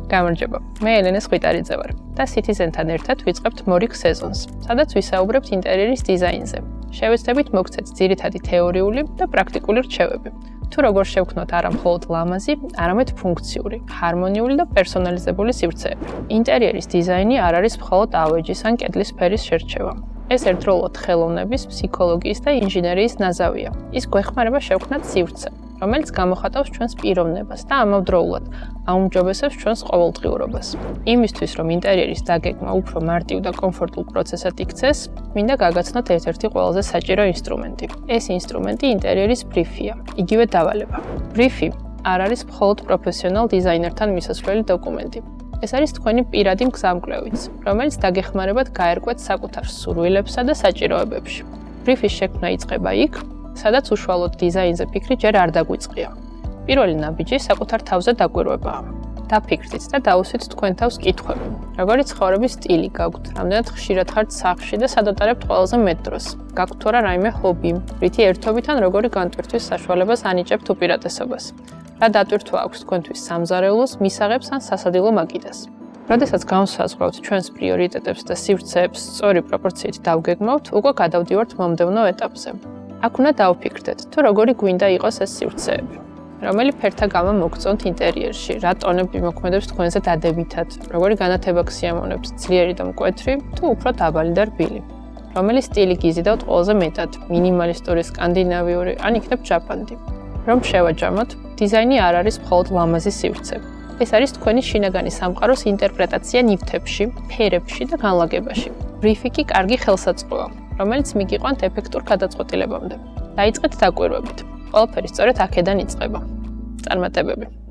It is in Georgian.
გამარჯობა, მე ელენე სყვიტარიძე ვარ და Citizen-თან ერთად ვიწყებთ მორიგ სეზონს, სადაც ვისაუბრებთ ინტერიერის დიზაინზე. შევეცდებით მოგცეთ ძირითადი თეორიული და პრაქტიკული რჩევები. თუ როგორ შევქმნოთ არა მხოლოდ ლამაზი, არამედ ფუნქციური, ჰარმონიული და პერსონალიზებული სივრცეები. ინტერიერის დიზაინი არ არის მხოლოდ ავეჯის ან კედლის სფერის შერჩევა. ეს ერთდროულად ხელოვნების, ფსიქოლოგიის და ინჟინერიის ნაზავია. ის გვეხმარება შევქმნათ სივრცე, რომელიც გამოხატავს ჩვენს პიროვნებას და ამავდროულად აუმჯობესებს ჩვენს ყოველდღიურობას. იმისთვის, რომ ინტერიერის დაგეგმა უფრო მარტივ და კომფორტულ პროცესად იქცეს, მინდა გაგაცნოთ ერთ-ერთი ყველაზე საჭირო ინსტრუმენტი. ეს ინსტრუმენტი ინტერიერის ბრიფია, იგივე დავალება. ბრიფი არ არის მხოლოდ პროფესიონალ დიზაინერთან მისასვლელი დოკუმენტი. ეს არის თქვენი პირადი მგზავრობაც, რომელიც დაგეხმარებათ გაერკვეთ საკუთარ სურვილებსა და საჭიროებებში. ბრიფის შექმნა იწყება იქ, სადაც უშუალოდ დიზაინზე ფიქრი ჯერ არ დაგვიწყია. პირველი ნაბიჯი საკუთარ თავზე დაკვირვებაა. დაფიქრდით და დაუსვით თქვენ თავს კითხვები. როგორი ცხოვრების სტილი გაქვთ, რამდენად ხშირად ხართ სახლში და სად ატარებთ ყველაზე მეტ დროს? გაქვთ თუ არა რაიმე ჰობი, რითი ერთობით ან როგორი განტვირთვის საშუალებას ანიჭებთ უპირატესობას? რა დატვირთვა აქვს თქვენთვის სამზარეულოს, მისაღებს ან სასადილო მაგიდას? როდესაც განსაზღვრავთ ჩვენს პრიორიტეტებს და სივრცეებს სწორი პროპორციით დავგეგმავთ, უკვე გადავდივართ მომდევნო ეტაპზე. აქ უნდა დავფიქრდეთ, თუ როგორი გვინდა იყოს ეს სივრცეები. რომელი ფერთა გამა მოგწონთ ინტერიერში, რა ტონები მოქმედებს თქვენზე დადებითად, როგორი განათება გსიამოვნებთ, ძლიერი და მკვეთრი, თუ უფრო დაბალი და რბილი. რომელი სტილი გიზიდავთ ყველაზე მეტად, მინიმალისტური, სკანდინავიური, ან იქნებ ჯაპანდი. რომ შევაჯამოთ, დიზაინი არ არის მხოლოდ ლამაზი სივრცე. ეს არის თქვენი შინაგანი სამყაროს ინტერპრეტაცია ნივთებში, ფერებში და განლაგებაში. ბრიფი კი კარგი ხელსაწყოა, რომელიც მიგიყვანთ ეფექტურ გადაწყვეტილებამდე. დაიწყეთ დაკვირვებით. ყველაფერი სწორედ აქედან იწყება. წარმატებები.